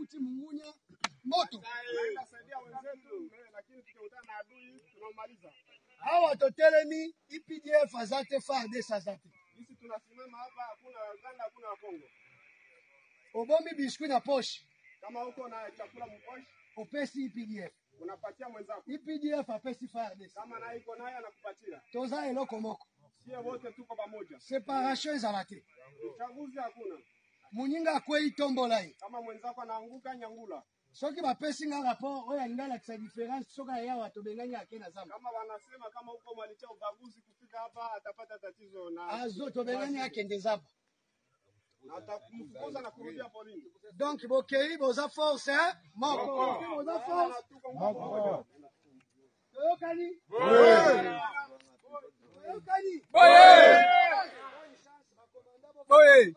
kuti mungunya moto. Hawa totelemi IPDF azate FARDC azate. Sisi tunasimama hapa, hakuna Uganda, hakuna Kongo. Obomi biskuit na poche. Kama uko na chakula mposhi, opesi IPDF. Unapatia mwenzako. IPDF apesi FARDC. Kama na iko naye anakupatia. Toza eloko moko. Sie wote tuko pamoja. Separation ezalate. Uchaguzi hakuna. Munyinga kwei tombola hii. Kama mwenzako anaanguka nyangula. Soki bapesi nga rapport oya ngala kisa difference soka ya watu benganya akena zamba. Kama wanasema kama uko mwalicha ubaguzi kufika hapa atapata tatizo na azoto benganya akende zamba. Atakumfukuza na kurudia polini. Donc bokei boza force hein? Moko. Boza force. Moko. Yokani? Oui. Yokani? Oui. Oui.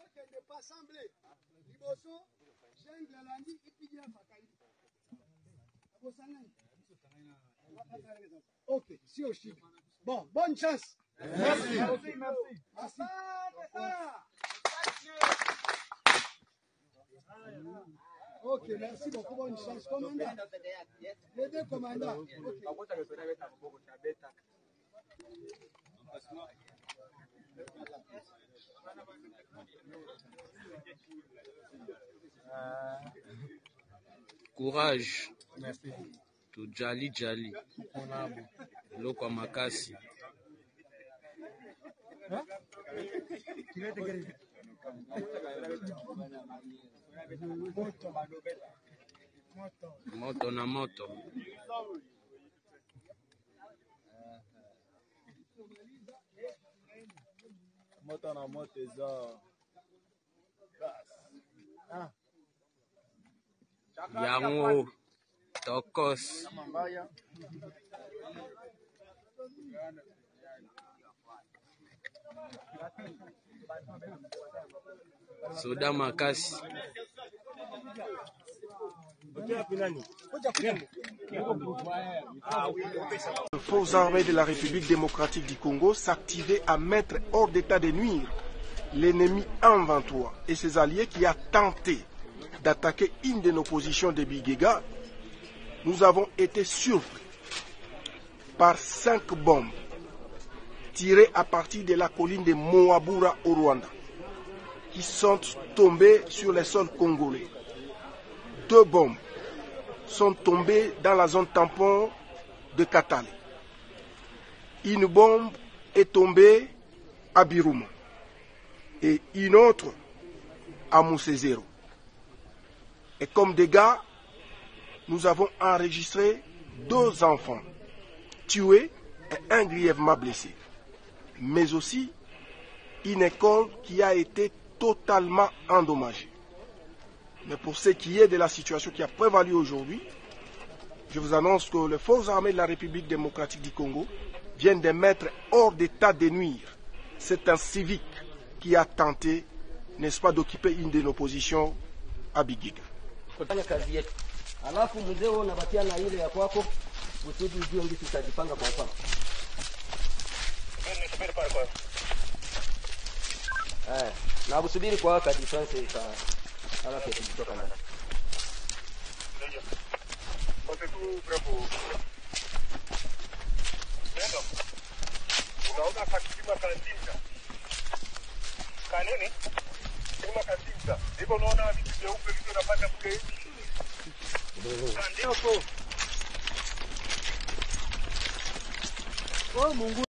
Ok, si au Chili. Bon, bonne chance. Merci. Merci. Merci. Ok, merci beaucoup, bonne chance. Commandant. Les deux commandants. Courage. Merci. Tu jali jali. Loko makasi. Moto na moto. Moto na moto eza. Yango tokos. Soda makasi. Les forces armées de la République démocratique du Congo s'activaient à mettre hors d'état de nuire l'ennemi M23 et ses alliés qui a tenté d'attaquer une de nos positions de Bigega. Nous avons été surpris par 5 bombes tirées à partir de la colline de Moabura au Rwanda qui sont tombées sur les sols congolais. 2 bombes sont tombées dans la zone tampon de Katale. Une bombe est tombée à Birouma et une autre à Moussezero. Et comme dégâts, nous avons enregistré 2 enfants tués et 1 grièvement blessé. Mais aussi une école qui a été totalement endommagée. Mais pour ce qui est de la situation qui a prévalu aujourd'hui, je vous annonce que les forces armées de la République démocratique du Congo viennent de mettre hors d'état de nuire. C'est un civique qui a tenté, n'est-ce pas, d'occuper une de nos positions à Bigega. Alafu mzee unabakia na ile ya kwako kusudi ujue ngi tutajipanga kwa hapa. Na usubiri kwa wakati defense ita alafu tutoka ndani. Wote tu bravo. Ndio. Unaona kakima kantinga. Kanini? Kima kantinga. Ndipo unaona vitu vyeupe vitu unapata kule hivi. Ndio hapo. Oh, Mungu.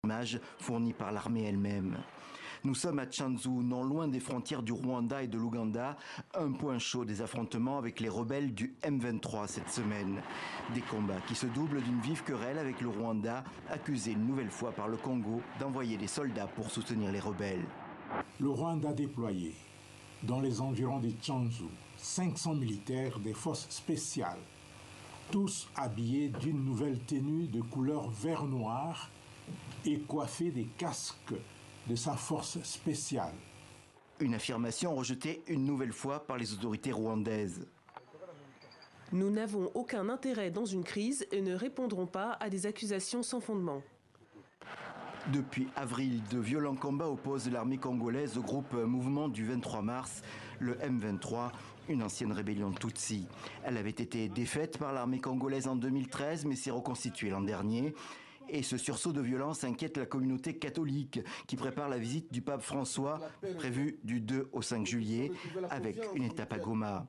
images fournies par l'armée elle-même. Nous sommes à Tchanzu, non loin des frontières du Rwanda et de l'Ouganda, un point chaud des affrontements avec les rebelles du M23 cette semaine. Des combats qui se doublent d'une vive querelle avec le Rwanda, accusé une nouvelle fois par le Congo d'envoyer des soldats pour soutenir les rebelles. Le Rwanda a déployé dans les environs de Tchanzu 500 militaires des forces spéciales, tous habillés d'une nouvelle tenue de couleur vert-noir et coiffés des casques de sa force spéciale. Une affirmation rejetée une nouvelle fois par les autorités rwandaises. Nous n'avons aucun intérêt dans une crise et ne répondrons pas à des accusations sans fondement. Depuis avril, de violents combats opposent l'armée congolaise au groupe Mouvement du 23 mars, le M23, une ancienne rébellion Tutsi. Elle avait été défaite par l'armée congolaise en 2013, mais s'est reconstituée l'an dernier. Et ce sursaut de violence inquiète la communauté catholique qui prépare la visite du pape François, prévue du 2 au 5 juillet, avec une étape à Goma.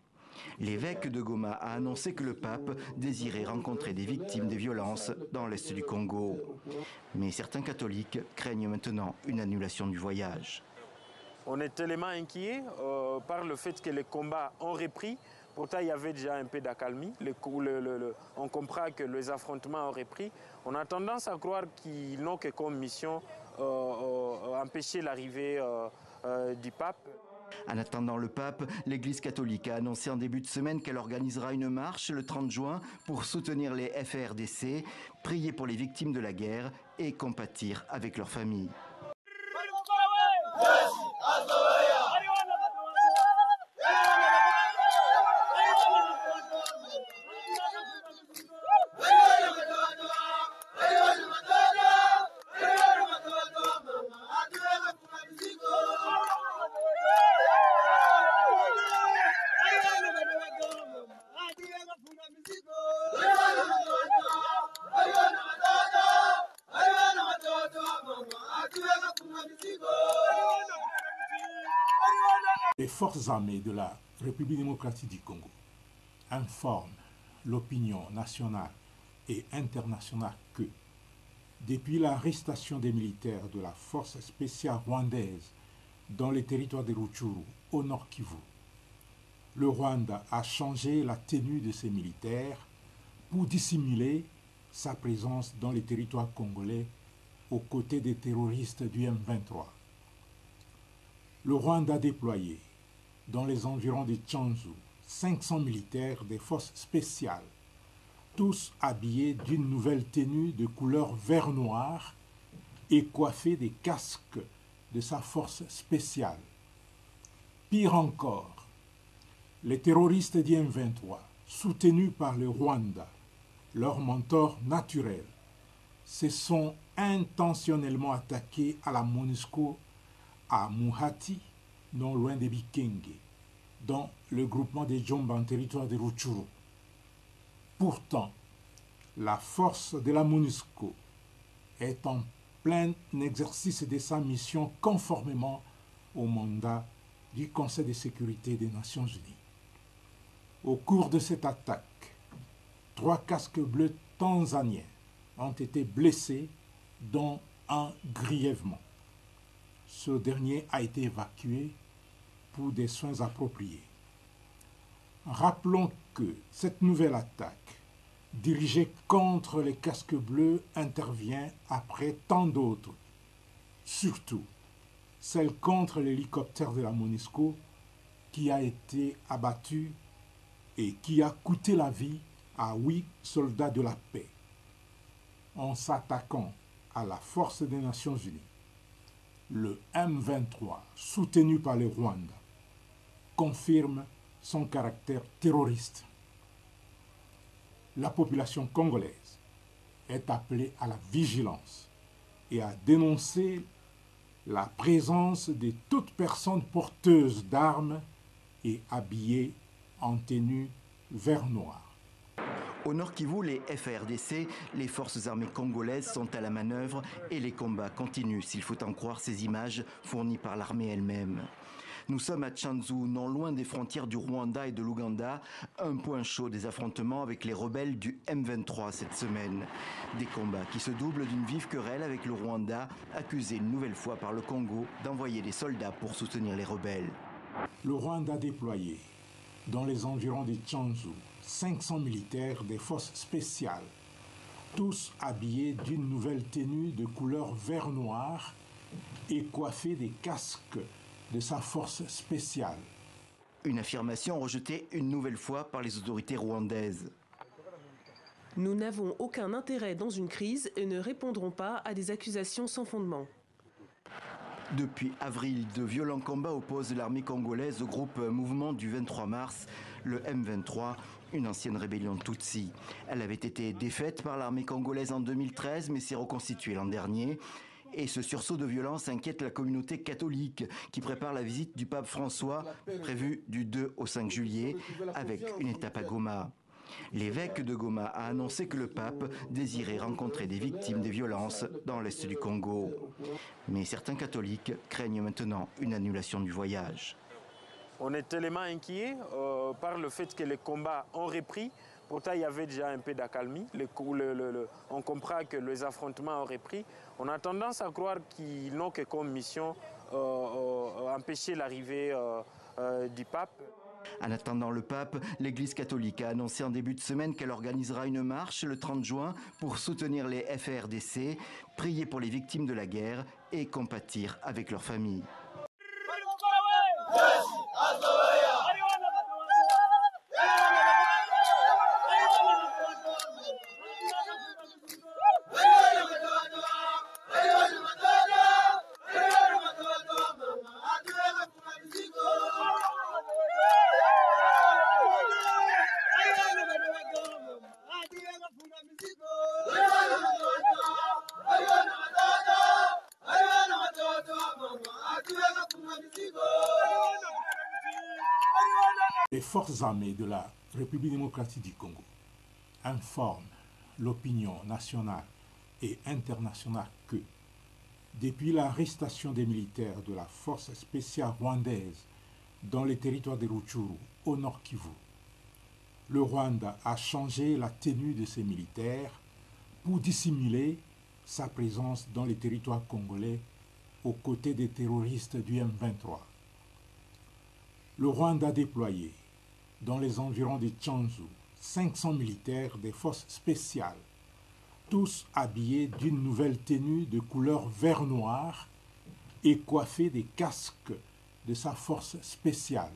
L'évêque de Goma a annoncé que le pape désirait rencontrer des victimes des violences dans l'est du Congo. Mais certains catholiques craignent maintenant une annulation du voyage. On est tellement inquiets par le fait que les combats ont repris. Pourtant, il y avait déjà un peu d'accalmie. On comprend que les affrontements ont repris. On a tendance à croire qu'ils n'ont que comme mission empêcher l'arrivée du pape. En attendant le pape, l'Église catholique a annoncé en début de semaine qu'elle organisera une marche le 30 juin pour soutenir les FARDC, prier pour les victimes de la guerre et compatir avec leurs familles. Les forces armées de la République démocratique du Congo informent l'opinion nationale et internationale que, depuis l'arrestation des militaires de la force spéciale rwandaise dans les territoires de Rutshuru, au Nord Kivu, le Rwanda a changé la tenue de ses militaires pour dissimuler sa présence dans les territoires congolais aux côtés des terroristes du M23. Le Rwanda a déployé dans les environs de Tchanzu 500 militaires des forces spéciales, tous habillés d'une nouvelle tenue de couleur vert-noir et coiffés des casques de sa force spéciale. Pire encore, les terroristes du M23, soutenus par le Rwanda, leur mentor naturel, se sont intentionnellement attaqués à la MONUSCO à Muhati, non loin de Bikenge, dans le groupement des Djomba en territoire de Rutshuru. Pourtant, la force de la MONUSCO est en plein exercice de sa mission conformément au mandat du Conseil de sécurité des Nations Unies. Au cours de cette attaque, 3 casques bleus tanzaniens ont été blessés, dont un grièvement. Ce dernier a été évacué pour des soins appropriés. Rappelons que cette nouvelle attaque, dirigée contre les casques bleus, intervient après tant d'autres, surtout celle contre l'hélicoptère de la MONUSCO qui a été abattu et qui a coûté la vie à 8 soldats de la paix. En s'attaquant à la force des Nations Unies, le M23, soutenu par le Rwanda, confirme son caractère terroriste. La population congolaise est appelée à la vigilance et à dénoncer la présence de toute personne porteuse d'armes et habillée en tenue vert-noir. Au Nord Kivu, les FARDC, les forces armées congolaises, sont à la manœuvre et les combats continuent, s'il faut en croire ces images fournies par l'armée elle-même. Nous sommes à Tchanzu, non loin des frontières du Rwanda et de l'Ouganda, un point chaud des affrontements avec les rebelles du M23 cette semaine. Des combats qui se doublent d'une vive querelle avec le Rwanda, accusé une nouvelle fois par le Congo d'envoyer des soldats pour soutenir les rebelles. Le Rwanda a déployé dans les environs de Tchanzu 500 militaires des forces spéciales, tous habillés d'une nouvelle tenue de couleur vert-noir et coiffés des casques de sa force spéciale. Une affirmation rejetée une nouvelle fois par les autorités rwandaises. Nous n'avons aucun intérêt dans une crise et ne répondrons pas à des accusations sans fondement. Depuis avril, de violents combats opposent l'armée congolaise au groupe Mouvement du 23 mars, le M23, une ancienne rébellion Tutsi. Elle avait été défaite par l'armée congolaise en 2013, mais s'est reconstituée l'an dernier. Et ce sursaut de violence inquiète la communauté catholique qui prépare la visite du pape François, prévue du 2 au 5 juillet, avec une étape à Goma. L'évêque de Goma a annoncé que le pape désirait rencontrer des victimes des violences dans l'est du Congo. Mais certains catholiques craignent maintenant une annulation du voyage. On est tellement inquiets par le fait que les combats ont repris. Pourtant, il y avait déjà un peu d'accalmie. On comprend que les affrontements ont repris. On a tendance à croire qu'ils n'ont que comme mission empêcher l'arrivée du pape. En attendant le pape, l'Église catholique a annoncé en début de semaine qu'elle organisera une marche le 30 juin pour soutenir les FARDC, prier pour les victimes de la guerre et compatir avec leurs familles. Les forces armées de la République démocratique du Congo informent l'opinion nationale et internationale que, depuis l'arrestation des militaires de la force spéciale rwandaise dans les territoires de Rutshuru, au nord Kivu, le Rwanda a changé la tenue de ses militaires pour dissimuler sa présence dans les territoires congolais aux côtés des terroristes du M23. Le Rwanda a déployé dans les environs de Tchanzu 500 militaires des forces spéciales, tous habillés d'une nouvelle tenue de couleur vert-noir et coiffés des casques de sa force spéciale.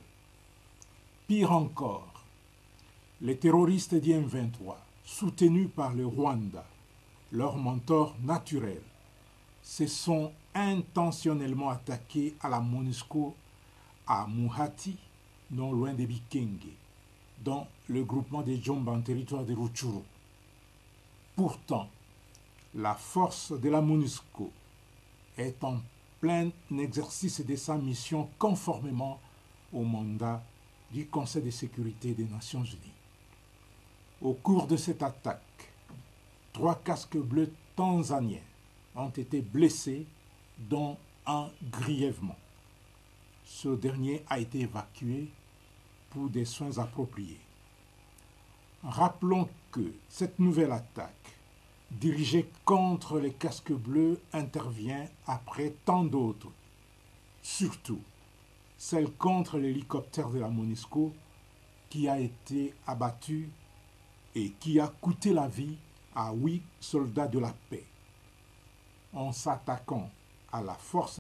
Pire encore, les terroristes du M23, soutenus par le Rwanda, leur mentor naturel, se sont intentionnellement attaqués à la MONUSCO à Muhati, non loin de Bikenge, dans le groupement des Djomba en territoire de Rutshuru. Pourtant, la force de la MONUSCO est en plein exercice de sa mission conformément au mandat du Conseil de sécurité des Nations Unies. Au cours de cette attaque, 3 casques bleus tanzaniens ont été blessés, dont un grièvement. Ce dernier a été évacué pour des soins appropriés. Rappelons que cette nouvelle attaque, dirigée contre les casques bleus, intervient après tant d'autres, surtout celle contre l'hélicoptère de la MONUSCO qui a été abattu et qui a coûté la vie à 8 soldats de la paix. En s'attaquant à la force